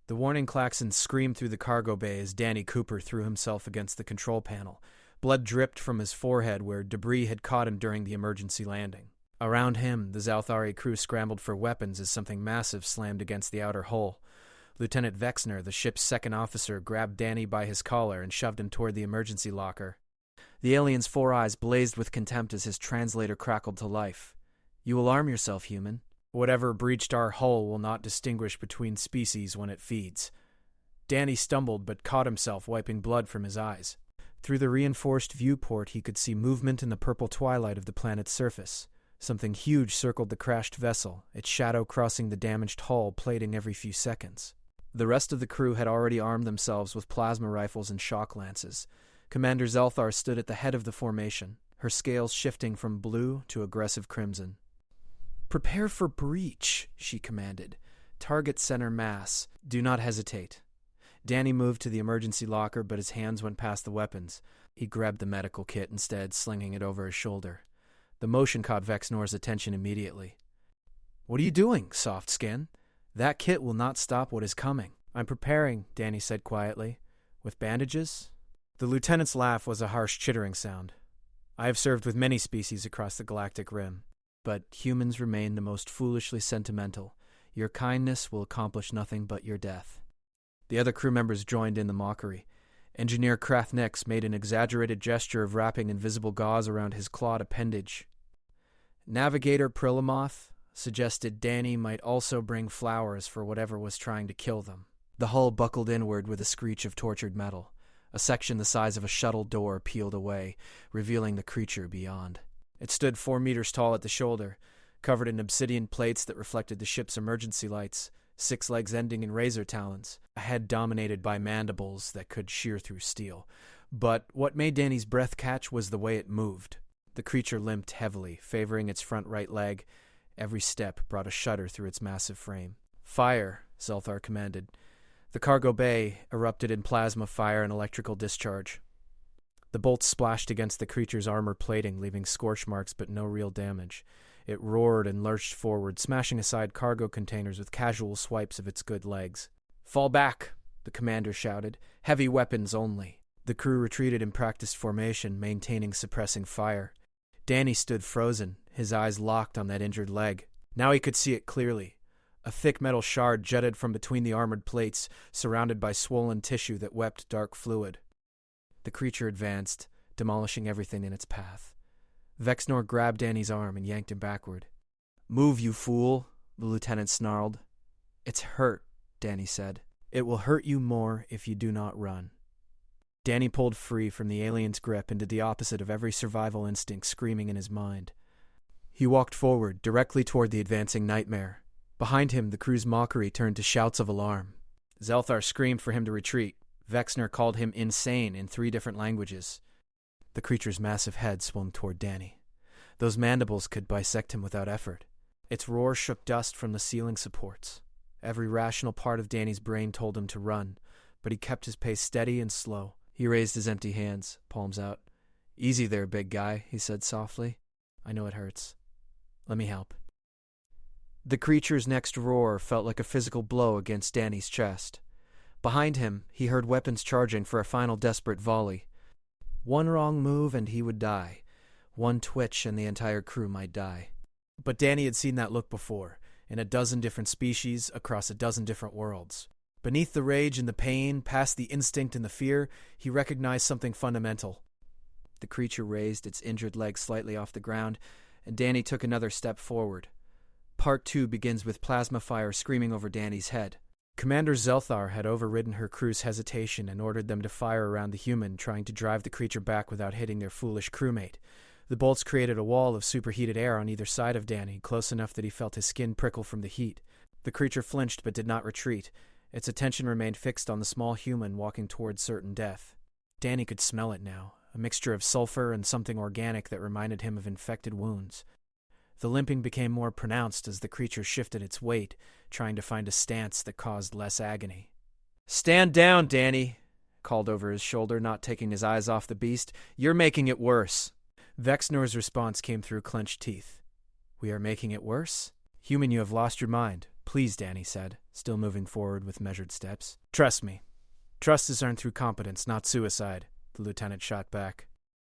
The warning klaxon screamed through the cargo bay as Danny Cooper threw himself against the control panel. Blood dripped from his forehead where debris had caught him during the emergency landing. Around him, the Zalthari crew scrambled for weapons as something massive slammed against the outer hull. Lieutenant Vexner, the ship's second officer, grabbed Danny by his collar and shoved him toward the emergency locker. The alien's 4 eyes blazed with contempt as his translator crackled to life. "You alarm yourself, human. Whatever breached our hull will not distinguish between species when it feeds." Danny stumbled but caught himself, wiping blood from his eyes. Through the reinforced viewport, he could see movement in the purple twilight of the planet's surface. Something huge circled the crashed vessel, its shadow crossing the damaged hull, plating every few seconds. The rest of the crew had already armed themselves with plasma rifles and shock lances. Commander Zelthar stood at the head of the formation, her scales shifting from blue to aggressive crimson. "Prepare for breach," she commanded. "Target center mass. Do not hesitate." Danny moved to the emergency locker, but his hands went past the weapons. He grabbed the medical kit instead, slinging it over his shoulder. The motion caught Vexnor's attention immediately. "What are you doing, soft skin? That kit will not stop what is coming." "I'm preparing," Danny said quietly. "With bandages?" The lieutenant's laugh was a harsh chittering sound. "I have served with many species across the galactic rim, but humans remain the most foolishly sentimental. Your kindness will accomplish nothing but your death." The other crew members joined in the mockery. Engineer Krathnex made an exaggerated gesture of wrapping invisible gauze around his clawed appendage. Navigator Prillamoth suggested Danny might also bring flowers for whatever was trying to kill them. The hull buckled inward with a screech of tortured metal. A section the size of a shuttle door peeled away, revealing the creature beyond. It stood 4 meters tall at the shoulder, covered in obsidian plates that reflected the ship's emergency lights, 6 legs ending in razor talons, a head dominated by mandibles that could shear through steel. But what made Danny's breath catch was the way it moved. The creature limped heavily, favoring its front right leg. Every step brought a shudder through its massive frame. "Fire," Zelthar commanded. The cargo bay erupted in plasma fire and electrical discharge. The bolts splashed against the creature's armor plating, leaving scorch marks but no real damage. It roared and lurched forward, smashing aside cargo containers with casual swipes of its good legs. "Fall back," the commander shouted. "Heavy weapons only." The crew retreated in practiced formation, maintaining suppressing fire. Danny stood frozen, his eyes locked on that injured leg. Now he could see it clearly. A thick metal shard jutted from between the armored plates, surrounded by swollen tissue that wept dark fluid. The creature advanced, demolishing everything in its path. Vexnor grabbed Danny's arm and yanked him backward. "Move, you fool," the lieutenant snarled. "It's hurt," Danny said. "It will hurt you more if you do not run." Danny pulled free from the alien's grip and did the opposite of every survival instinct screaming in his mind. He walked forward, directly toward the advancing nightmare. Behind him, the crew's mockery turned to shouts of alarm. Zelthar screamed for him to retreat. Vexner called him insane in 3 different languages. The creature's massive head swung toward Danny. Those mandibles could bisect him without effort. Its roar shook dust from the ceiling supports. Every rational part of Danny's brain told him to run, but he kept his pace steady and slow. He raised his empty hands, palms out. "Easy there, big guy," he said softly. "I know it hurts. Let me help." The creature's next roar felt like a physical blow against Danny's chest. Behind him, he heard weapons charging for a final desperate volley. One wrong move and he would die. One twitch and the entire crew might die. But Danny had seen that look before, in a dozen different species across a dozen different worlds. Beneath the rage and the pain, past the instinct and the fear, he recognized something fundamental. The creature raised its injured leg slightly off the ground, and Danny took another step forward. Part 2 begins with plasma fire screaming over Danny's head. Commander Zelthar had overridden her crew's hesitation and ordered them to fire around the human, trying to drive the creature back without hitting their foolish crewmate. The bolts created a wall of superheated air on either side of Danny, close enough that he felt his skin prickle from the heat. The creature flinched but did not retreat. Its attention remained fixed on the small human walking towards certain death. Danny could smell it now, a mixture of sulfur and something organic that reminded him of infected wounds. The limping became more pronounced as the creature shifted its weight, trying to find a stance that caused less agony. "Stand down, Danny," called over his shoulder, not taking his eyes off the beast. "You're making it worse." Vexnor's response came through clenched teeth. "We are making it worse? Human, you have lost your mind. Please, Danny said, still moving forward with measured steps. Trust me. Trust is earned through competence, not suicide, the lieutenant shot back.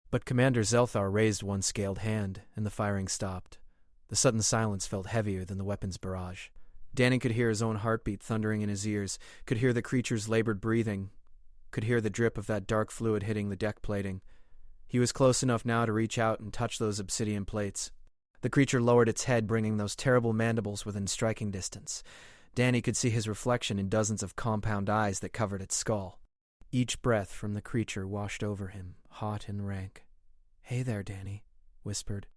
But Commander Zelthar raised one scaled hand, and the firing stopped. The sudden silence felt heavier than the weapon's barrage. Danny could hear his own heartbeat thundering in his ears, could hear the creature's labored breathing, could hear the drip of that dark fluid hitting the deck plating. He was close enough now to reach out and touch those obsidian plates. The creature lowered its head, bringing those terrible mandibles within striking distance. Danny could see his reflection in dozens of compound eyes that covered its skull. Each breath from the creature washed over him, hot and rank. Hey there, Danny, whispered.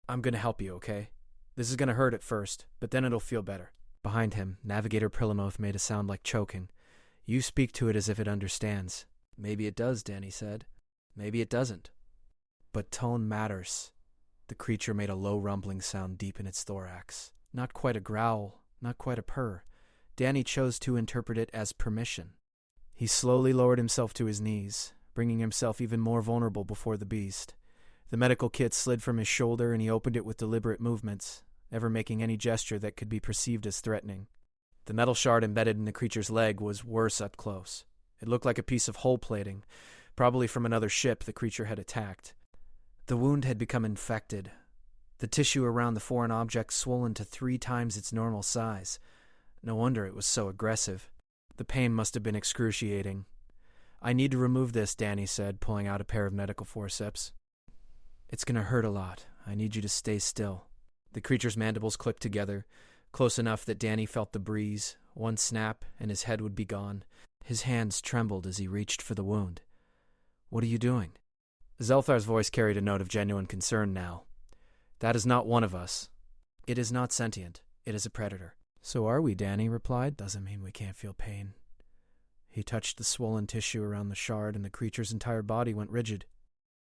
I'm going to help you, okay? This is going to hurt at first, but then it'll feel better. Behind him, Navigator Prillamoth made a sound like choking. You speak to it as if it understands. Maybe it does, Danny said. Maybe it doesn't. But tone matters. The creature made a low rumbling sound deep in its thorax. Not quite a growl, not quite a purr. Danny chose to interpret it as permission. He slowly lowered himself to his knees, bringing himself even more vulnerable before the beast. The medical kit slid from his shoulder and he opened it with deliberate movements, never making any gesture that could be perceived as threatening. The metal shard embedded in the creature's leg was worse up close. It looked like a piece of hull plating, probably from another ship the creature had attacked. The wound had become infected. The tissue around the foreign object swollen to 3 times its normal size. No wonder it was so aggressive. The pain must have been excruciating. I need to remove this, Danny said, pulling out a pair of medical forceps. It's going to hurt a lot. I need you to stay still. The creature's mandibles clicked together, close enough that Danny felt the breeze. One snap, and his head would be gone. His hands trembled as he reached for the wound. What are you doing? Zelthar's voice carried a note of genuine concern now. That is not one of us. It is not sentient. It is a predator. So are we, Danny replied. Doesn't mean we can't feel pain. He touched the swollen tissue around the shard, and the creature's entire body went rigid.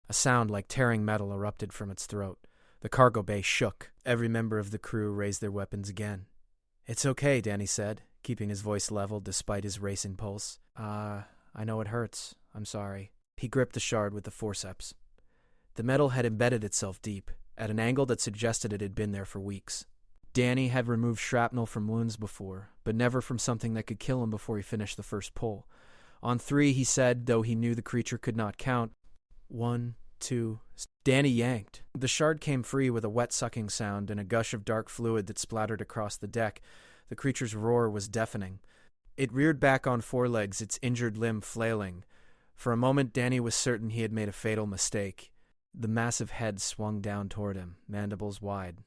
A sound like tearing metal erupted from its throat. The cargo bay shook. Every member of the crew raised their weapons again. It's okay, Danny said, keeping his voice level despite his racing pulse. I know it hurts. I'm sorry. He gripped the shard with the forceps. The metal had embedded itself deep, at an angle that suggested it had been there for weeks. Danny had removed shrapnel from wounds before, but never from something that could kill him before he finished the first pull. On 3, he said, though he knew the creature could not count. 1, 2... Danny yanked. The shard came free with a wet sucking sound and a gush of dark fluid that splattered across the deck. The creature's roar was deafening. It reared back on 4 legs, its injured limb flailing. For a moment, Danny was certain he had made a fatal mistake. The massive head swung down toward him, mandibles wide.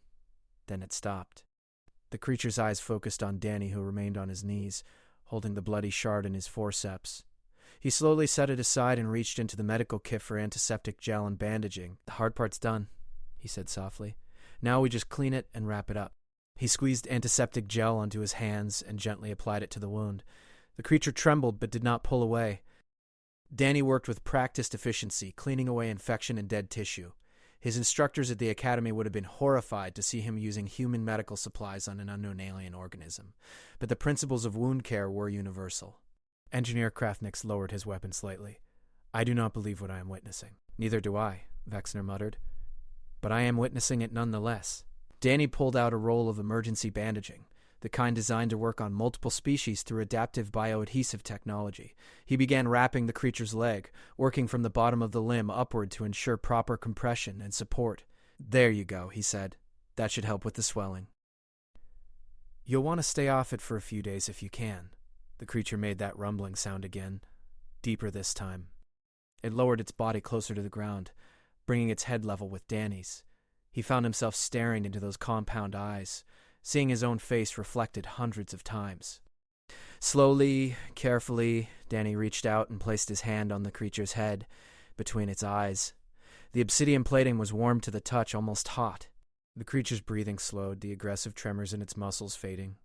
Then it stopped. The creature's eyes focused on Danny, who remained on his knees, holding the bloody shard in his forceps. He slowly set it aside and reached into the medical kit for antiseptic gel and bandaging. The hard part's done, he said softly. Now we just clean it and wrap it up. He squeezed antiseptic gel onto his hands and gently applied it to the wound. The creature trembled but did not pull away. Danny worked with practiced efficiency, cleaning away infection and dead tissue. His instructors at the academy would have been horrified to see him using human medical supplies on an unknown alien organism. But the principles of wound care were universal. Engineer Krafnix lowered his weapon slightly. I do not believe what I am witnessing. Neither do I, Vexner muttered. But I am witnessing it nonetheless. Danny pulled out a roll of emergency bandaging, the kind designed to work on multiple species through adaptive bioadhesive technology. He began wrapping the creature's leg, working from the bottom of the limb upward to ensure proper compression and support. There you go, he said. That should help with the swelling. You'll want to stay off it for a few days if you can. The creature made that rumbling sound again, deeper this time. It lowered its body closer to the ground, bringing its head level with Danny's. He found himself staring into those compound eyes, seeing his own face reflected hundreds of times. Slowly, carefully, Danny reached out and placed his hand on the creature's head, between its eyes. The obsidian plating was warm to the touch, almost hot. The creature's breathing slowed, the aggressive tremors in its muscles fading.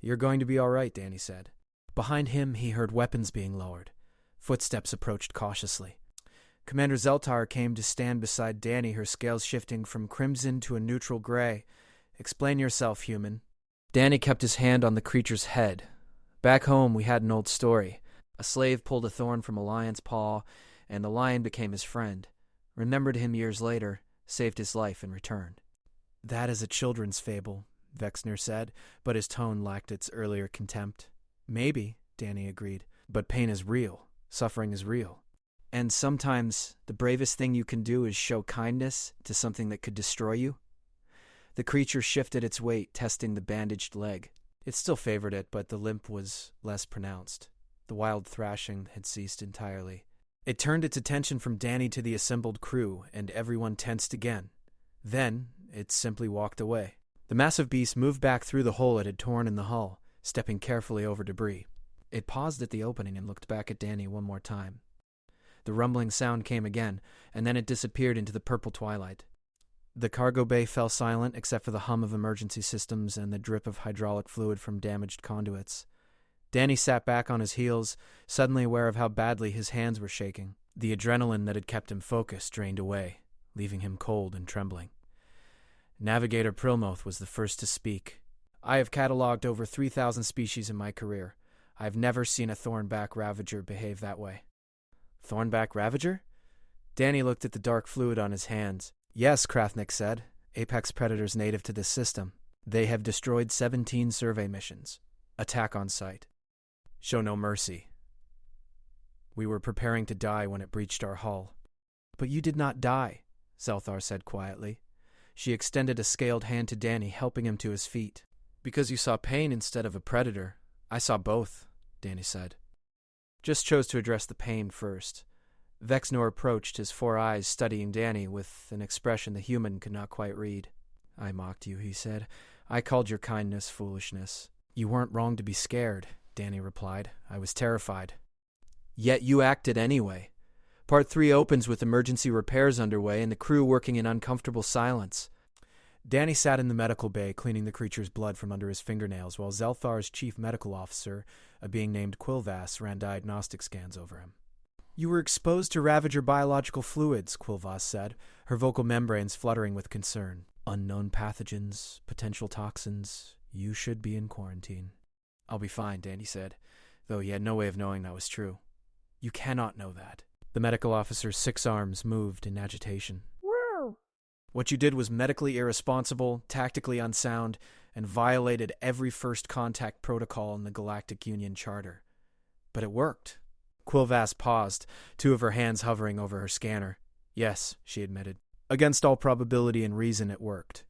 You're going to be all right, Danny said. Behind him, he heard weapons being lowered. Footsteps approached cautiously. Commander Zeltar came to stand beside Danny, her scales shifting from crimson to a neutral gray. Explain yourself, human. Danny kept his hand on the creature's head. Back home, we had an old story. A slave pulled a thorn from a lion's paw, and the lion became his friend. Remembered him years later, saved his life in return. That is a children's fable. Vexner said, but his tone lacked its earlier contempt. Maybe, Danny agreed, but pain is real. Suffering is real. And sometimes the bravest thing you can do is show kindness to something that could destroy you. The creature shifted its weight, testing the bandaged leg. It still favored it, but the limp was less pronounced. The wild thrashing had ceased entirely. It turned its attention from Danny to the assembled crew, and everyone tensed again. Then, it simply walked away. The massive beast moved back through the hole it had torn in the hull, stepping carefully over debris. It paused at the opening and looked back at Danny one more time. The rumbling sound came again, and then it disappeared into the purple twilight. The cargo bay fell silent except for the hum of emergency systems and the drip of hydraulic fluid from damaged conduits. Danny sat back on his heels, suddenly aware of how badly his hands were shaking. The adrenaline that had kept him focused drained away, leaving him cold and trembling. Navigator Prilmoth was the first to speak. I have catalogued over 3,000 species in my career. I have never seen a thornback ravager behave that way. Thornback ravager? Danny looked at the dark fluid on his hands. Yes, Krathnik said. Apex predators native to this system. They have destroyed 17 survey missions. Attack on sight. Show no mercy. We were preparing to die when it breached our hull. But you did not die, Zelthar said quietly. She extended a scaled hand to Danny, helping him to his feet. Because you saw pain instead of a predator. I saw both, Danny said. Just chose to address the pain first. Vexnor approached, his 4 eyes studying Danny with an expression the human could not quite read. I mocked you, he said. I called your kindness foolishness. You weren't wrong to be scared, Danny replied. I was terrified. Yet you acted anyway. Part 3 opens with emergency repairs underway and the crew working in uncomfortable silence. Danny sat in the medical bay, cleaning the creature's blood from under his fingernails, while Zelthar's chief medical officer, a being named Quilvas, ran diagnostic scans over him. You were exposed to Ravager biological fluids, Quilvas said, her vocal membranes fluttering with concern. Unknown pathogens, potential toxins. You should be in quarantine. I'll be fine, Danny said, though he had no way of knowing that was true. You cannot know that. The medical officer's 6 arms moved in agitation. Woo! What you did was medically irresponsible, tactically unsound, and violated every first contact protocol in the Galactic Union Charter. But it worked. Quilvas paused, 2 of her hands hovering over her scanner. Yes, she admitted. Against all probability and reason, it worked.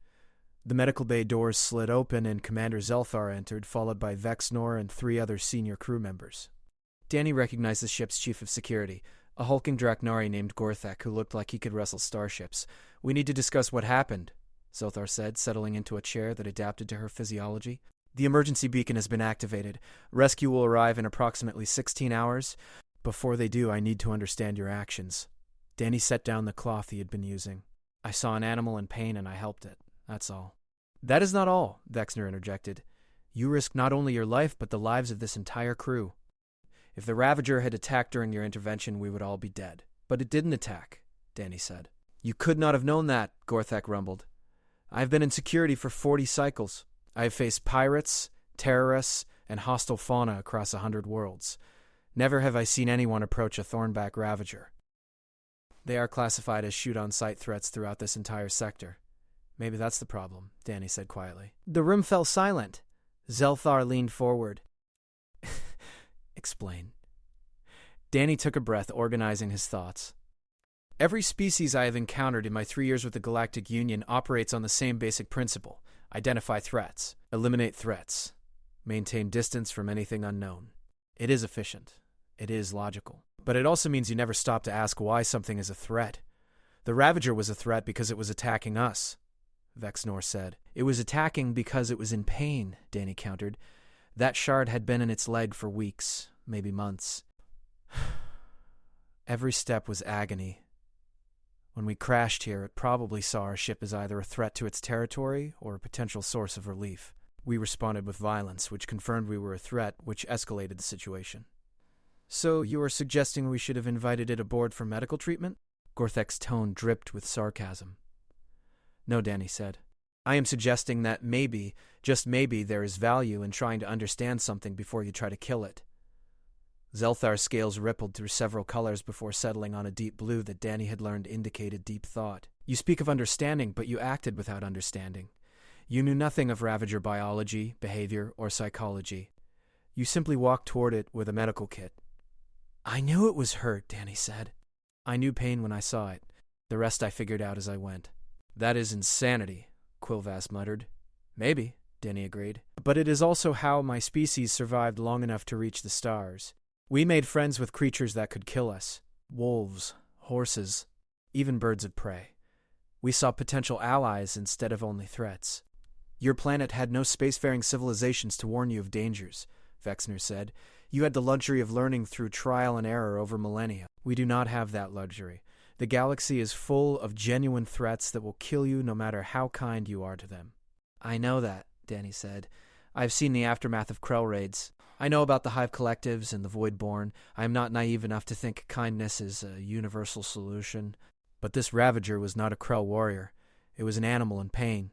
The medical bay doors slid open and Commander Zelthar entered, followed by Vexnor and 3 other senior crew members. Danny recognized the ship's chief of security, a hulking Draknari named Gorthek who looked like he could wrestle starships. We need to discuss what happened, Zelthar said, settling into a chair that adapted to her physiology. The emergency beacon has been activated. Rescue will arrive in approximately 16 hours. Before they do, I need to understand your actions. Danny set down the cloth he had been using. I saw an animal in pain and I helped it. That's all. That is not all, Vexner interjected. You risked not only your life, but the lives of this entire crew. If the Ravager had attacked during your intervention, we would all be dead. But it didn't attack, Danny said. You could not have known that, Gorthek rumbled. I have been in security for 40 cycles. I have faced pirates, terrorists, and hostile fauna across 100 worlds. Never have I seen anyone approach a Thornback Ravager. They are classified as shoot-on-sight threats throughout this entire sector. Maybe that's the problem, Danny said quietly. The room fell silent. Zelthar leaned forward. Explain. Danny took a breath, organizing his thoughts. Every species I have encountered in my 3 years with the Galactic Union operates on the same basic principle. Identify threats. Eliminate threats. Maintain distance from anything unknown. It is efficient. It is logical. But it also means you never stop to ask why something is a threat. The Ravager was a threat because it was attacking us, Vexnor said. It was attacking because it was in pain, Danny countered. That shard had been in its leg for weeks, maybe months. Every step was agony. When we crashed here, it probably saw our ship as either a threat to its territory or a potential source of relief. We responded with violence, which confirmed we were a threat, which escalated the situation. So you are suggesting we should have invited it aboard for medical treatment? Gorthek's tone dripped with sarcasm. No, Danny said. I am suggesting that maybe, just maybe, there is value in trying to understand something before you try to kill it. Zelthar's scales rippled through several colors before settling on a deep blue that Danny had learned indicated deep thought. You speak of understanding, but you acted without understanding. You knew nothing of Ravager biology, behavior, or psychology. You simply walked toward it with a medical kit. I knew it was hurt, Danny said. I knew pain when I saw it. The rest I figured out as I went. That is insanity, Quillvass muttered. Maybe, Danny agreed. But it is also how my species survived long enough to reach the stars. We made friends with creatures that could kill us. Wolves, horses, even birds of prey. We saw potential allies instead of only threats. Your planet had no spacefaring civilizations to warn you of dangers, Vexner said. You had the luxury of learning through trial and error over millennia. We do not have that luxury. The galaxy is full of genuine threats that will kill you no matter how kind you are to them. I know that, Danny said. I've seen the aftermath of Krell raids. I know about the Hive Collectives and the Voidborn. I am not naive enough to think kindness is a universal solution. But this Ravager was not a Krell warrior. It was an animal in pain.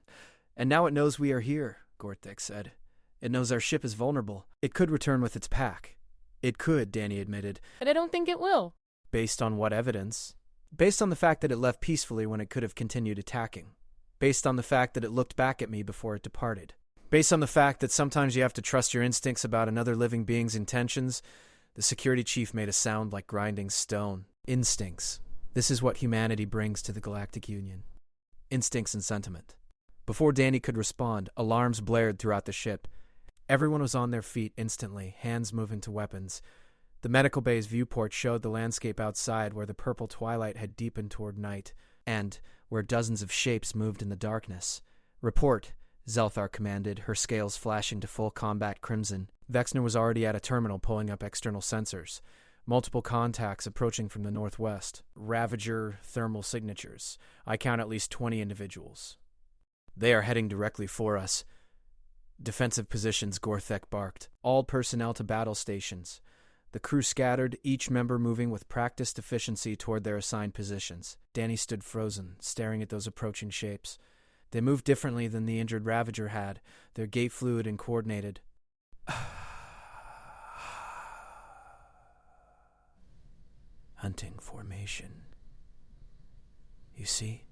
And now it knows we are here, Gorthek said. It knows our ship is vulnerable. It could return with its pack. It could, Danny admitted. But I don't think it will. Based on what evidence? Based on the fact that it left peacefully when it could have continued attacking. Based on the fact that it looked back at me before it departed. Based on the fact that sometimes you have to trust your instincts about another living being's intentions. The security chief made a sound like grinding stone. Instincts. This is what humanity brings to the Galactic Union. Instincts and sentiment. Before Danny could respond, alarms blared throughout the ship. Everyone was on their feet instantly, hands moving to weapons. The medical bay's viewport showed the landscape outside where the purple twilight had deepened toward night, and where dozens of shapes moved in the darkness. Report, Zelthar commanded, her scales flashing to full combat crimson. Vexner was already at a terminal pulling up external sensors. Multiple contacts approaching from the northwest. Ravager thermal signatures. I count at least 20 individuals. They are heading directly for us. Defensive positions, Gorthek barked. All personnel to battle stations. The crew scattered, each member moving with practiced efficiency toward their assigned positions. Danny stood frozen, staring at those approaching shapes. They moved differently than the injured Ravager had, their gait fluid and coordinated. Hunting formation. You see?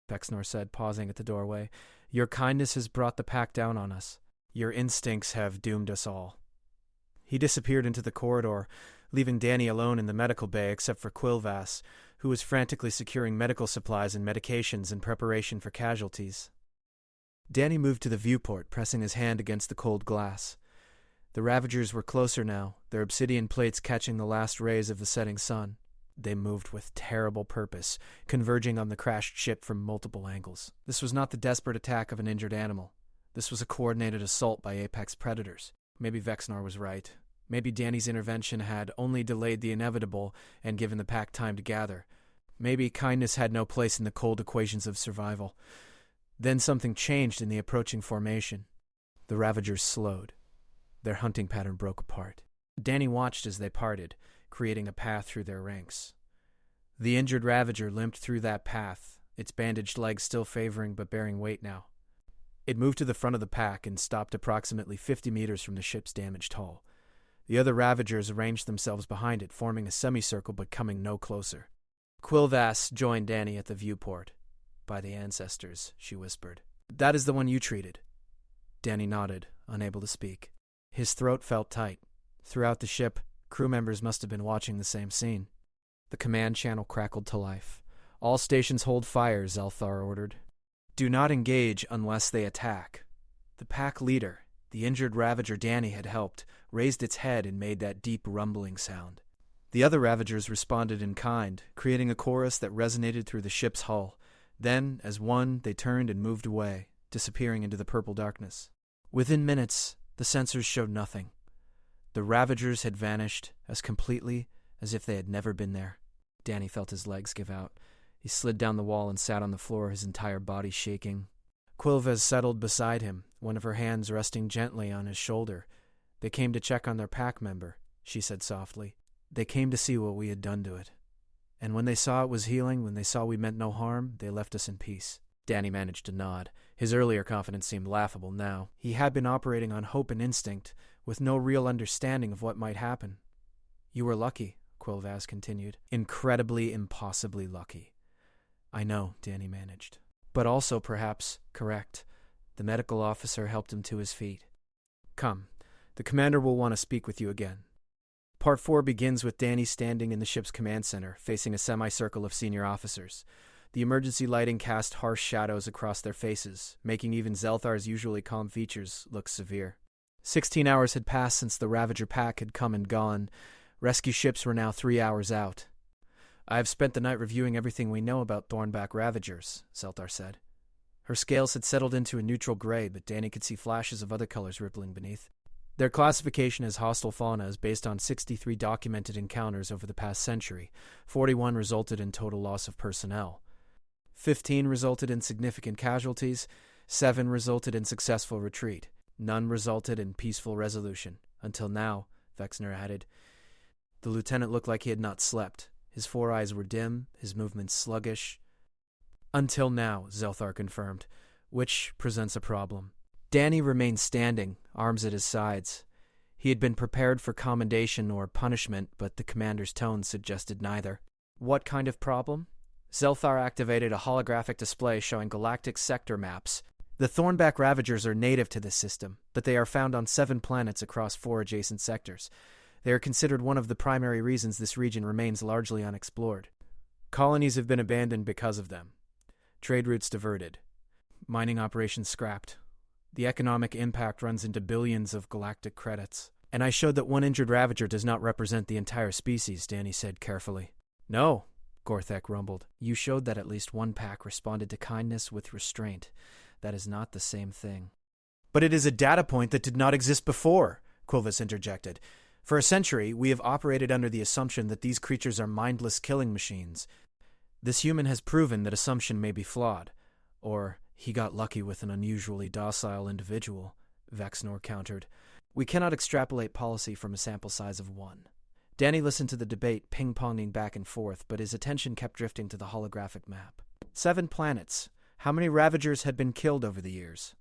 Vexnor said, pausing at the doorway. Your kindness has brought the pack down on us. Your instincts have doomed us all. He disappeared into the corridor, leaving Danny alone in the medical bay except for Quillvass, who was frantically securing medical supplies and medications in preparation for casualties. Danny moved to the viewport, pressing his hand against the cold glass. The Ravagers were closer now, their obsidian plates catching the last rays of the setting sun. They moved with terrible purpose, converging on the crashed ship from multiple angles. This was not the desperate attack of an injured animal. This was a coordinated assault by apex predators. Maybe Vexnor was right. Maybe Danny's intervention had only delayed the inevitable and given the pack time to gather. Maybe kindness had no place in the cold equations of survival. Then something changed in the approaching formation. The Ravagers slowed. Their hunting pattern broke apart. Danny watched as they parted, creating a path through their ranks. The injured Ravager limped through that path, its bandaged legs still favoring but bearing weight now. It moved to the front of the pack and stopped approximately 50 meters from the ship's damaged hull. The other Ravagers arranged themselves behind it, forming a semicircle but coming no closer. Quillvass joined Danny at the viewport. By the ancestors, she whispered. That is the one you treated. Danny nodded, unable to speak. His throat felt tight. Throughout the ship, crew members must have been watching the same scene. The command channel crackled to life. All stations hold fire, Zelthar ordered. Do not engage unless they attack. The pack leader, the injured Ravager Danny had helped, raised its head and made that deep rumbling sound. The other Ravagers responded in kind, creating a chorus that resonated through the ship's hull. Then, as one, they turned and moved away, disappearing into the purple darkness. Within minutes, the sensors showed nothing. The Ravagers had vanished as completely as if they had never been there. Danny felt his legs give out. He slid down the wall and sat on the floor, his entire body shaking. Quillvass settled beside him, one of her hands resting gently on his shoulder. They came to check on their pack member, she said softly. They came to see what we had done to it. And when they saw it was healing, when they saw we meant no harm, they left us in peace. Danny managed to nod. His earlier confidence seemed laughable now. He had been operating on hope and instinct, with no real understanding of what might happen. You were lucky, Quillvass continued. Incredibly, impossibly lucky. I know, Danny managed. But also, perhaps, correct. The medical officer helped him to his feet. Come, the commander will want to speak with you again. Part 4 begins with Danny standing in the ship's command center, facing a semicircle of senior officers. The emergency lighting cast harsh shadows across their faces, making even Zelthar's usually calm features look severe. 16 hours had passed since the Ravager pack had come and gone. Rescue ships were now 3 hours out. I have spent the night reviewing everything we know about Thornback Ravagers, Zelthar said. Her scales had settled into a neutral gray, but Danny could see flashes of other colors rippling beneath. Their classification as hostile fauna is based on 63 documented encounters over the past century. 41 resulted in total loss of personnel. 15 resulted in significant casualties. 7 resulted in successful retreat. None resulted in peaceful resolution. Until now, Vexner added. The lieutenant looked like he had not slept. His 4 eyes were dim, his movements sluggish. Until now, Zelthar confirmed, which presents a problem. Danny remained standing, arms at his sides. He had been prepared for commendation or punishment, but the commander's tone suggested neither. What kind of problem? Zelthar activated a holographic display showing galactic sector maps. The Thornback Ravagers are native to this system, but they are found on 7 planets across 4 adjacent sectors. They are considered one of the primary reasons this region remains largely unexplored. Colonies have been abandoned because of them. Trade routes diverted. Mining operations scrapped. The economic impact runs into billions of galactic credits. And I showed that one injured Ravager does not represent the entire species, Danny said carefully. No, Gorthek rumbled. You showed that at least one pack responded to kindness with restraint. That is not the same thing. But it is a data point that did not exist before, Quilvis interjected. For a century, we have operated under the assumption that these creatures are mindless killing machines. This human has proven that assumption may be flawed. Or he got lucky with an unusually docile individual, Vexnor countered. We cannot extrapolate policy from a sample size of 1. Danny listened to the debate ping-ponging back and forth, but his attention kept drifting to the holographic map. 7 planets. How many Ravagers had been killed over the years?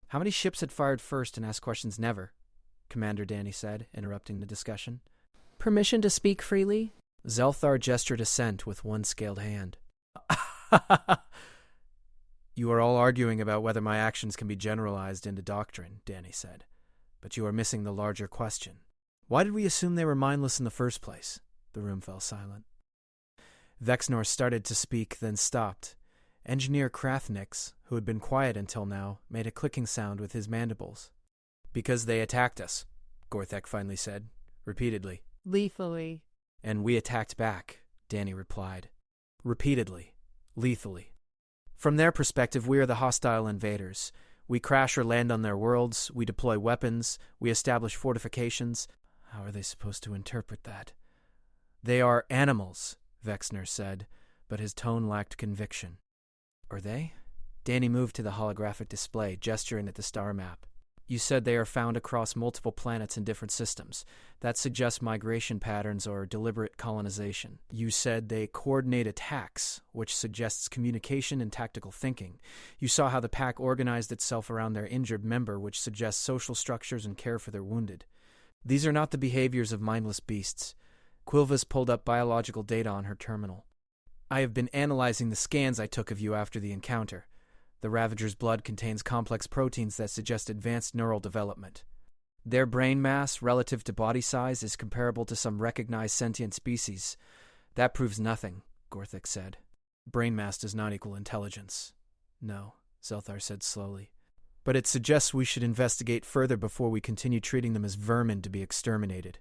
How many ships had fired first and asked questions never? Commander Danny said, interrupting the discussion. Permission to speak freely? Zelthar gestured assent with one scaled hand. You are all arguing about whether my actions can be generalized into doctrine, Danny said. But you are missing the larger question. Why did we assume they were mindless in the first place? The room fell silent. Vexnor started to speak, then stopped. Engineer Krathnix, who had been quiet until now, made a clicking sound with his mandibles. Because they attacked us, Gorthek finally said, repeatedly. Lethally. And we attacked back, Danny replied. Repeatedly. Lethally. From their perspective, we are the hostile invaders. We crash or land on their worlds, we deploy weapons, we establish fortifications. How are they supposed to interpret that? They are animals, Vexner said, but his tone lacked conviction. Are they? Danny moved to the holographic display, gesturing at the star map. You said they are found across multiple planets in different systems. That suggests migration patterns or deliberate colonization. You said they coordinate attacks, which suggests communication and tactical thinking. You saw how the pack organized itself around their injured member, which suggests social structures and care for their wounded. These are not the behaviors of mindless beasts. Quilvis pulled up biological data on her terminal. I have been analyzing the scans I took of you after the encounter. The Ravager's blood contains complex proteins that suggest advanced neural development. Their brain mass, relative to body size, is comparable to some recognized sentient species. That proves nothing, Gorthik said. Brain mass does not equal intelligence. No, Zelthar said slowly. But it suggests we should investigate further before we continue treating them as vermin to be exterminated.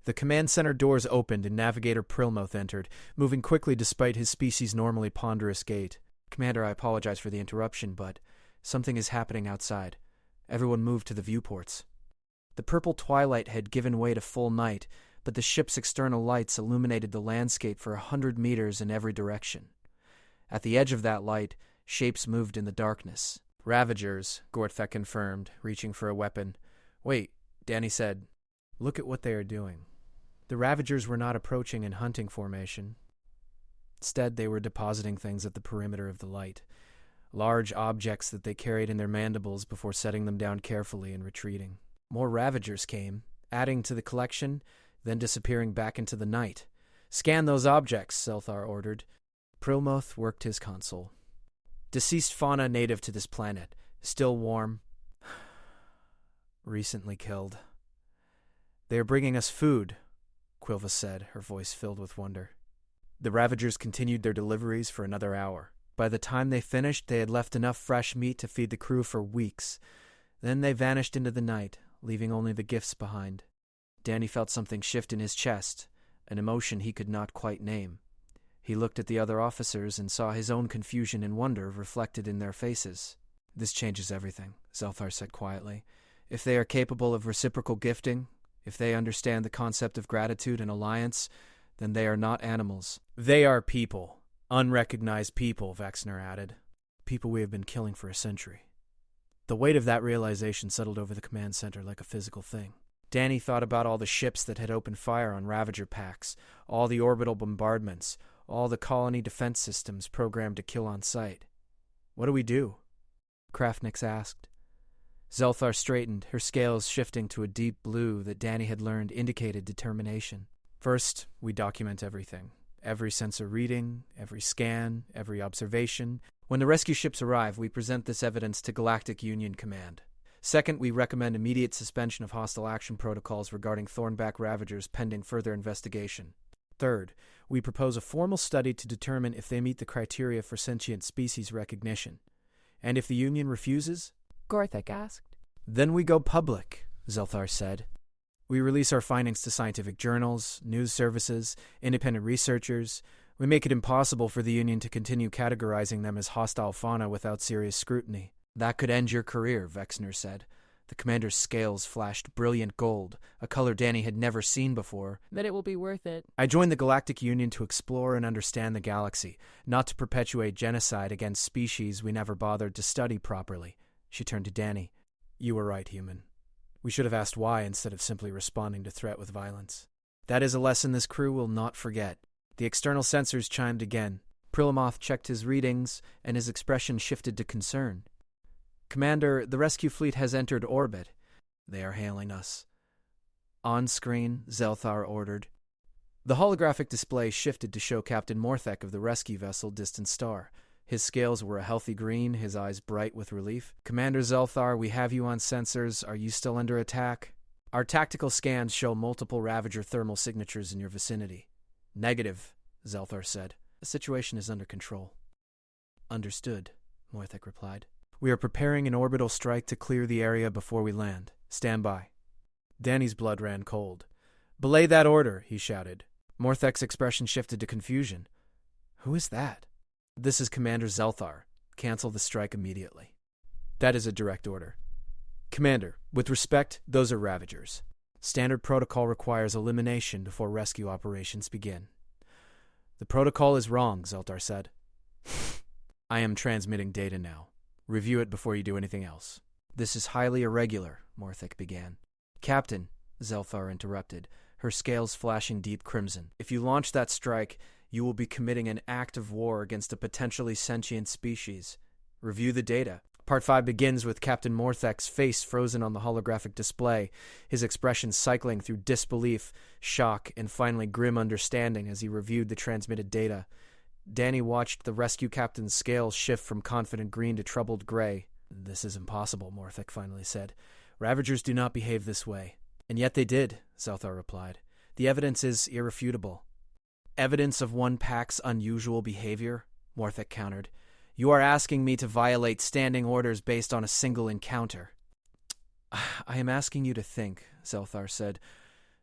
The command center doors opened and Navigator Prilmoth entered, moving quickly despite his species' normally ponderous gait. Commander, I apologize for the interruption, but something is happening outside. Everyone moved to the viewports. The purple twilight had given way to full night, but the ship's external lights illuminated the landscape for 100 meters in every direction. At the edge of that light, shapes moved in the darkness. Ravagers, Gorthek confirmed, reaching for a weapon. Wait, Danny said. Look at what they are doing. The Ravagers were not approaching in hunting formation. Instead, they were depositing things at the perimeter of the light, large objects that they carried in their mandibles before setting them down carefully and retreating. More Ravagers came, adding to the collection, then disappearing back into the night. Scan those objects, Zelthar ordered. Prilmoth worked his console. Deceased fauna native to this planet. Still warm. Recently killed. They are bringing us food, Quilva said, her voice filled with wonder. The Ravagers continued their deliveries for another hour. By the time they finished, they had left enough fresh meat to feed the crew for weeks. Then they vanished into the night, leaving only the gifts behind. Danny felt something shift in his chest, an emotion he could not quite name. He looked at the other officers and saw his own confusion and wonder reflected in their faces. This changes everything, Zelthar said quietly. If they are capable of reciprocal gifting, if they understand the concept of gratitude and alliance, then they are not animals. They are people. Unrecognized people, Vexner added. People we have been killing for a century. The weight of that realization settled over the command center like a physical thing. Danny thought about all the ships that had opened fire on Ravager packs, all the orbital bombardments, all the colony defense systems programmed to kill on sight. What do we do? Krafnix asked. Zelthar straightened, her scales shifting to a deep blue that Danny had learned indicated determination. First, we document everything. Every sensor reading, every scan, every observation. When the rescue ships arrive, we present this evidence to Galactic Union Command. Second, we recommend immediate suspension of hostile action protocols regarding Thornback Ravagers pending further investigation. Third, we propose a formal study to determine if they meet the criteria for sentient species recognition. And if the Union refuses? Gorthek asked. Then we go public, Zelthar said. We release our findings to scientific journals, news services, independent researchers. We make it impossible for the Union to continue categorizing them as hostile fauna without serious scrutiny. That could end your career, Vexner said. The commander's scales flashed brilliant gold, a color Danny had never seen before. That it will be worth it. I joined the Galactic Union to explore and understand the galaxy, not to perpetuate genocide against species we never bothered to study properly. She turned to Danny. You were right, human. We should have asked why instead of simply responding to threat with violence. That is a lesson this crew will not forget. The external sensors chimed again. Prillamoth checked his readings, and his expression shifted to concern. Commander, the rescue fleet has entered orbit. They are hailing us. On screen, Zelthar ordered. The holographic display shifted to show Captain Morthek of the rescue vessel Distant Star. His scales were a healthy green, his eyes bright with relief. Commander Zelthar, we have you on sensors. Are you still under attack? Our tactical scans show multiple Ravager thermal signatures in your vicinity. Negative, Zelthar said. The situation is under control. Understood, Morthek replied. We are preparing an orbital strike to clear the area before we land. Stand by. Danny's blood ran cold. Belay that order, he shouted. Morthek's expression shifted to confusion. Who is that? This is Commander Zelthar. Cancel the strike immediately. That is a direct order. Commander, with respect, those are Ravagers. Standard protocol requires elimination before rescue operations begin. The protocol is wrong, Zelthar said. I am transmitting data now. Review it before you do anything else. This is highly irregular, Morthek began. Captain, Zelthar interrupted, her scales flashing deep crimson. If you launch that strike, you will be committing an act of war against a potentially sentient species. Review the data. Part 5 begins with Captain Morthek's face frozen on the holographic display, his expression cycling through disbelief, shock, and finally grim understanding as he reviewed the transmitted data. Danny watched the rescue captain's scales shift from confident green to troubled gray. This is impossible, Morthek finally said. Ravagers do not behave this way. And yet they did, Zelthar replied. The evidence is irrefutable. Evidence of one pack's unusual behavior? Morthek countered. You are asking me to violate standing orders based on a single encounter. I am asking you to think, Zelthar said,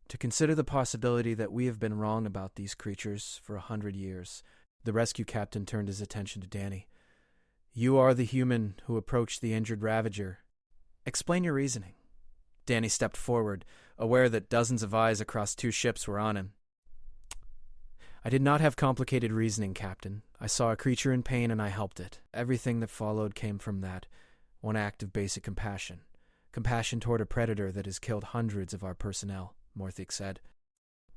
to consider the possibility that we have been wrong about these creatures for 100 years. The rescue captain turned his attention to Danny. You are the human who approached the injured Ravager. Explain your reasoning. Danny stepped forward, aware that dozens of eyes across 2 ships were on him. I did not have complicated reasoning, Captain. I saw a creature in pain and I helped it. Everything that followed came from that. One act of basic compassion. Compassion toward a predator that has killed hundreds of our personnel, Morthek said.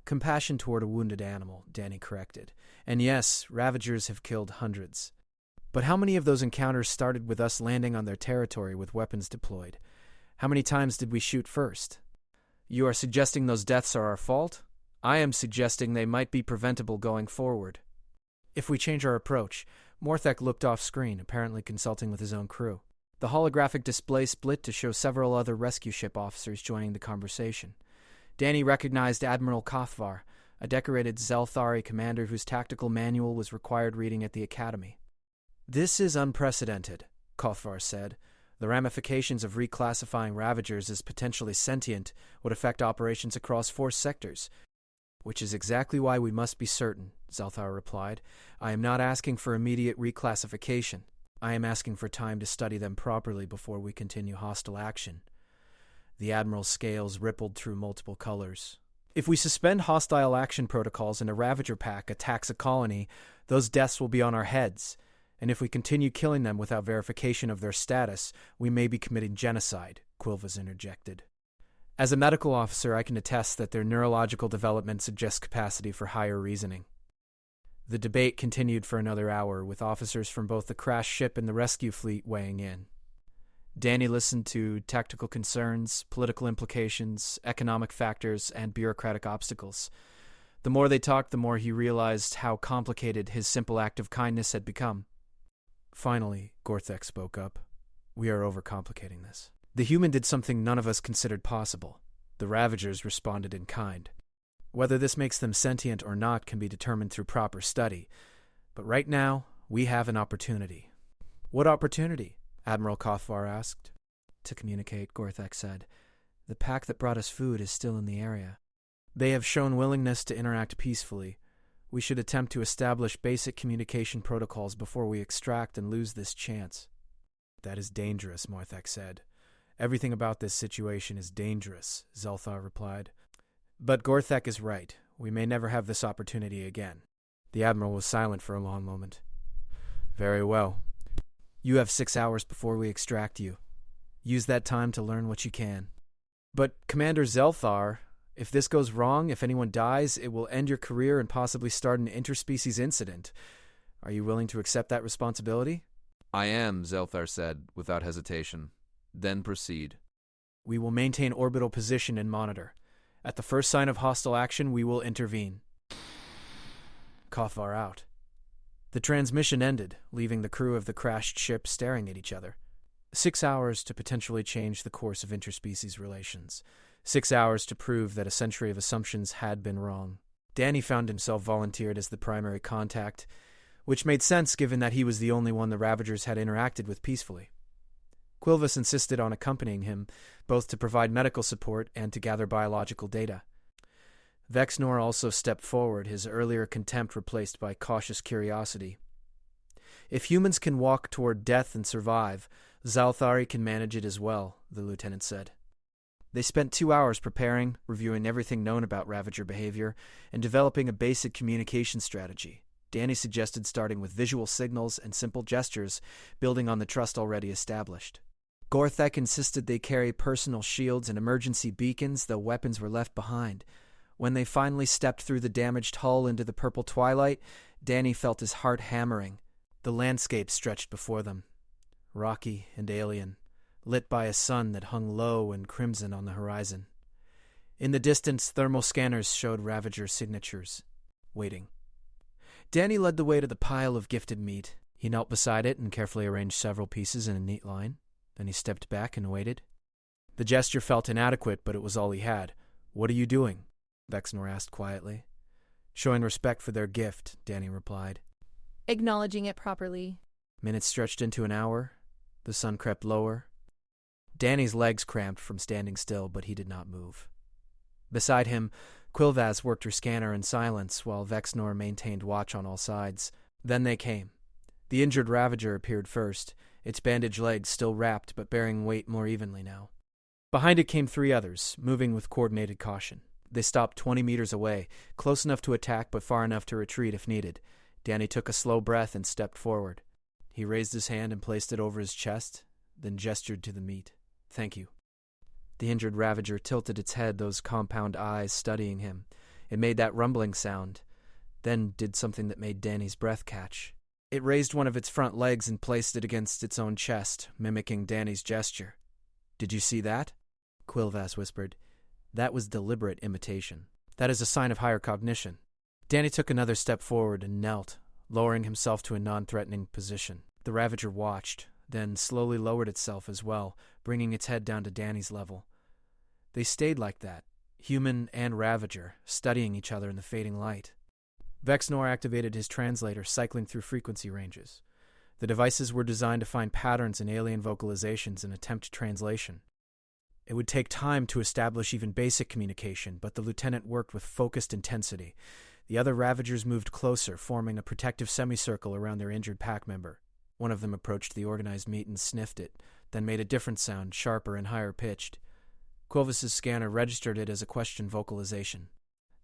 Compassion toward a wounded animal, Danny corrected. And yes, Ravagers have killed hundreds. But how many of those encounters started with us landing on their territory with weapons deployed? How many times did we shoot first? You are suggesting those deaths are our fault? I am suggesting they might be preventable going forward. If we change our approach, Morthek looked off screen, apparently consulting with his own crew. The holographic display split to show several other rescue ship officers joining the conversation. Danny recognized Admiral Kothvar, a decorated Zelthari commander whose tactical manual was required reading at the Academy. "This is unprecedented," Kothvar said. "The ramifications of reclassifying Ravagers as potentially sentient would affect operations across 4 sectors." "Which is exactly why we must be certain," Zelthar replied. "I am not asking for immediate reclassification. I am asking for time to study them properly before we continue hostile action." The Admiral's scales rippled through multiple colors. "If we suspend hostile action protocols and a Ravager pack attacks a colony, those deaths will be on our heads. And if we continue killing them without verification of their status, we may be committing genocide," Quilvas interjected. "As a medical officer, I can attest that their neurological development suggests capacity for higher reasoning." The debate continued for another hour, with officers from both the crashed ship and the rescue fleet weighing in. Danny listened to tactical concerns, political implications, economic factors, and bureaucratic obstacles. The more they talked, the more he realized how complicated his simple act of kindness had become. Finally, Gorthek spoke up. "We are overcomplicating this. The human did something none of us considered possible. The Ravagers responded in kind. Whether this makes them sentient or not can be determined through proper study. But right now, we have an opportunity." "What opportunity?" Admiral Kothvar asked. "To communicate," Gorthek said. "The pack that brought us food is still in the area. They have shown willingness to interact peacefully. We should attempt to establish basic communication protocols before we extract and lose this chance." "That is dangerous," Morthek said. "Everything about this situation is dangerous," Zelthar replied. "But Gorthek is right. We may never have this opportunity again." The Admiral was silent for a long moment. "Very well. You have 6 hours before we extract you. Use that time to learn what you can." "But, Commander Zelthar, if this goes wrong, if anyone dies, it will end your career and possibly start an interspecies incident. Are you willing to accept that responsibility?" "I am," Zelthar said, without hesitation. "Then proceed." "We will maintain orbital position and monitor. At the first sign of hostile action, we will intervene." Kothvar out. The transmission ended, leaving the crew of the crashed ship staring at each other. 6 hours to potentially change the course of interspecies relations. 6 hours to prove that a century of assumptions had been wrong. Danny found himself volunteered as the primary contact, which made sense given that he was the only one the Ravagers had interacted with peacefully. Quilvas insisted on accompanying him, both to provide medical support and to gather biological data. Vexnor also stepped forward, his earlier contempt replaced by cautious curiosity. "If humans can walk toward death and survive, Zalthari can manage it as well," the lieutenant said. They spent 2 hours preparing, reviewing everything known about Ravager behavior, and developing a basic communication strategy. Danny suggested starting with visual signals and simple gestures, building on the trust already established. Gorthek insisted they carry personal shields and emergency beacons, though weapons were left behind. When they finally stepped through the damaged hull into the purple twilight, Danny felt his heart hammering. The landscape stretched before them, rocky and alien, lit by a sun that hung low and crimson on the horizon. In the distance, thermal scanners showed Ravager signatures. Waiting. Danny led the way to the pile of gifted meat. He knelt beside it and carefully arranged several pieces in a neat line. Then he stepped back and waited. The gesture felt inadequate, but it was all he had. "What are you doing?" Vexnor asked quietly. "Showing respect for their gift," Danny replied. Acknowledging it properly. Minutes stretched into an hour. The sun crept lower. Danny's legs cramped from standing still, but he did not move. Beside him, Quilvas worked her scanner in silence while Vexnor maintained watch on all sides. Then they came. The injured Ravager appeared first, its bandaged legs still wrapped but bearing weight more evenly now. Behind it came 3 others, moving with coordinated caution. They stopped 20 meters away, close enough to attack but far enough to retreat if needed. Danny took a slow breath and stepped forward. He raised his hand and placed it over his chest, then gestured to the meat. "Thank you." The injured Ravager tilted its head, those compound eyes studying him. It made that rumbling sound, then did something that made Danny's breath catch. It raised one of its front legs and placed it against its own chest, mimicking Danny's gesture. "Did you see that?" Quilvas whispered. "That was deliberate imitation. That is a sign of higher cognition." Danny took another step forward and knelt, lowering himself to a non-threatening position. The Ravager watched, then slowly lowered itself as well, bringing its head down to Danny's level. They stayed like that, human and Ravager, studying each other in the fading light. Vexnor activated his translator, cycling through frequency ranges. The devices were designed to find patterns in alien vocalizations and attempt translation. It would take time to establish even basic communication, but the lieutenant worked with focused intensity. The other Ravagers moved closer, forming a protective semicircle around their injured pack member. One of them approached the organized meat and sniffed it, then made a different sound, sharper and higher pitched. Quilvis's scanner registered it as a question vocalization.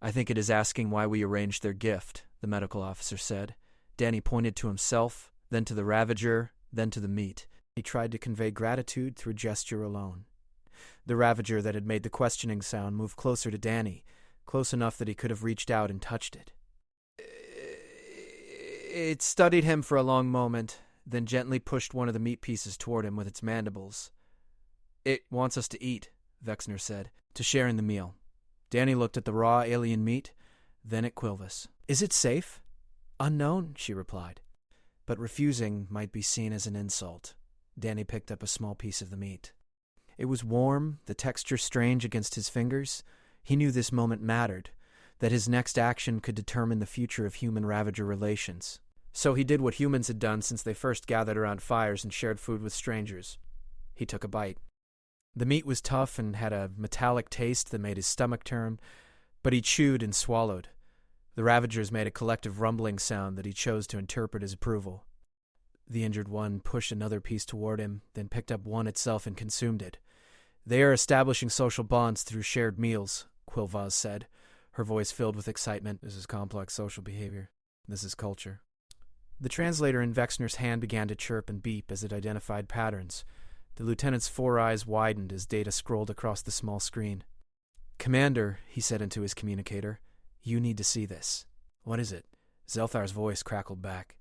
"I think it is asking why we arranged their gift," the medical officer said. Danny pointed to himself, then to the Ravager, then to the meat. He tried to convey gratitude through gesture alone. The Ravager that had made the questioning sound moved closer to Danny, close enough that he could have reached out and touched it. It studied him for a long moment, then gently pushed one of the meat pieces toward him with its mandibles. "It wants us to eat," Vexnor said, "to share in the meal." Danny looked at the raw alien meat, then at Quilvis. "Is it safe?" "Unknown," she replied. But refusing might be seen as an insult. Danny picked up a small piece of the meat. It was warm, the texture strange against his fingers. He knew this moment mattered, that his next action could determine the future of human-Ravager relations. So he did what humans had done since they first gathered around fires and shared food with strangers. He took a bite. The meat was tough and had a metallic taste that made his stomach turn, but he chewed and swallowed. The Ravagers made a collective rumbling sound that he chose to interpret as approval. The injured one pushed another piece toward him, then picked up one itself and consumed it. "They are establishing social bonds through shared meals," Quilvaz said, her voice filled with excitement. "This is complex social behavior. This is culture." The translator in Vexnor's hand began to chirp and beep as it identified patterns. The lieutenant's 4 eyes widened as data scrolled across the small screen. "Commander," he said into his communicator, "you need to see this." "What is it?" Zelthar's voice crackled back.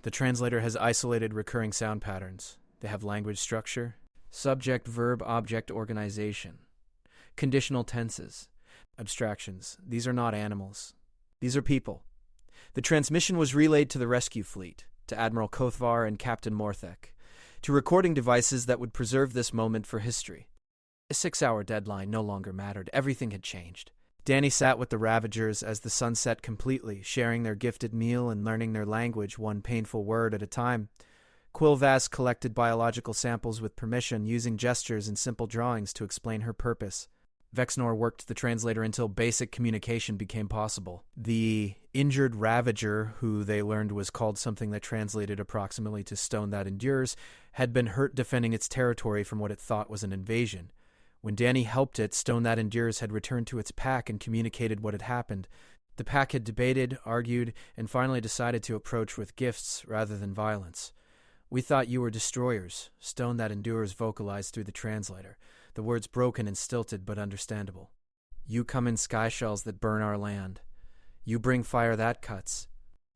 "The translator has isolated recurring sound patterns. They have language structure, subject-verb-object organization, conditional tenses, abstractions. These are not animals. These are people. The transmission was relayed to the rescue fleet, to Admiral Kothvar and Captain Morthek, to recording devices that would preserve this moment for history. A 6-hour deadline no longer mattered. Everything had changed. Danny sat with the Ravagers as the sun set completely, sharing their gifted meal and learning their language one painful word at a time. Quilvaz collected biological samples with permission, using gestures and simple drawings to explain her purpose. Vexnor worked the translator until basic communication became possible. The injured Ravager, who they learned was called something that translated approximately to "stone that endures," had been hurt defending its territory from what it thought was an invasion. When Danny helped it, Stone That Endures had returned to its pack and communicated what had happened. The pack had debated, argued, and finally decided to approach with gifts rather than violence. "We thought you were destroyers," Stone That Endures vocalized through the translator, the words broken and stilted but understandable. "You come in sky shells that burn our land. You bring fire that cuts.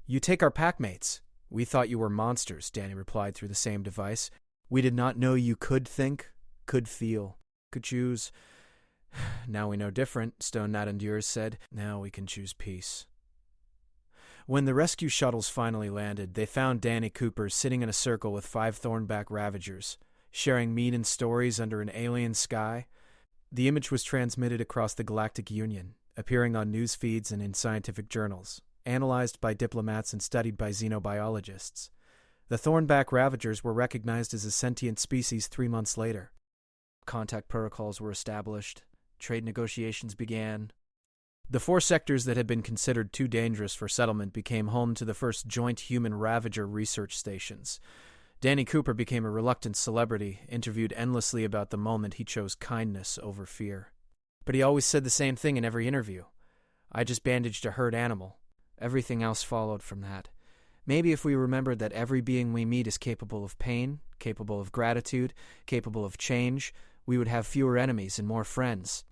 You take our packmates. We thought you were monsters," Danny replied through the same device. "We did not know you could think, could feel, could choose. Now we know different," Stone That Endures said. "Now we can choose peace." When the rescue shuttles finally landed, they found Danny Cooper sitting in a circle with 5 Thornback Ravagers, sharing meat and stories under an alien sky. The image was transmitted across the Galactic Union, appearing on news feeds and in scientific journals, analyzed by diplomats and studied by xenobiologists. The Thornback Ravagers were recognized as a sentient species 3 months later. Contact protocols were established. Trade negotiations began. The 4 sectors that had been considered too dangerous for settlement became home to the first joint human Ravager research stations. Danny Cooper became a reluctant celebrity, interviewed endlessly about the moment he chose kindness over fear. But he always said the same thing in every interview. "I just bandaged a hurt animal." Everything else followed from that. Maybe if we remembered that every being we meet is capable of pain, capable of gratitude, capable of change, we would have fewer enemies and more friends.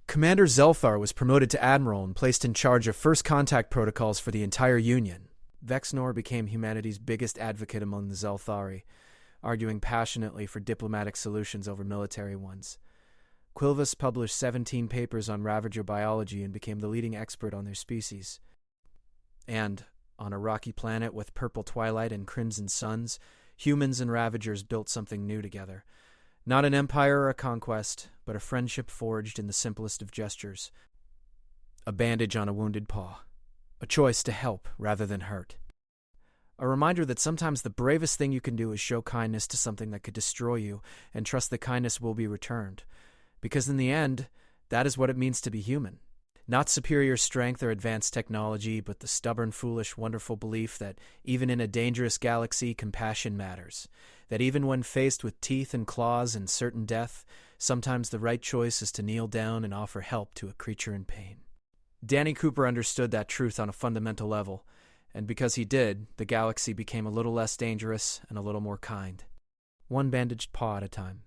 Commander Zelthar was promoted to Admiral and placed in charge of first contact protocols for the entire Union. Vexnor became humanity's biggest advocate among the Zelthari, arguing passionately for diplomatic solutions over military ones. Quilvis published 17 papers on Ravager biology and became the leading expert on their species. And, on a rocky planet with purple twilight and crimson suns, humans and Ravagers built something new together. Not an empire or a conquest, but a friendship forged in the simplest of gestures. A bandage on a wounded paw. A choice to help rather than hurt. A reminder that sometimes the bravest thing you can do is show kindness to something that could destroy you and trust the kindness will be returned. Because in the end, that is what it means to be human. Not superior strength or advanced technology, but the stubborn, foolish, wonderful belief that even in a dangerous galaxy, compassion matters. That even when faced with teeth and claws and certain death, sometimes the right choice is to kneel down and offer help to a creature in pain. Danny Cooper understood that truth on a fundamental level, and because he did, the galaxy became a little less dangerous and a little more kind. One bandaged paw at a time.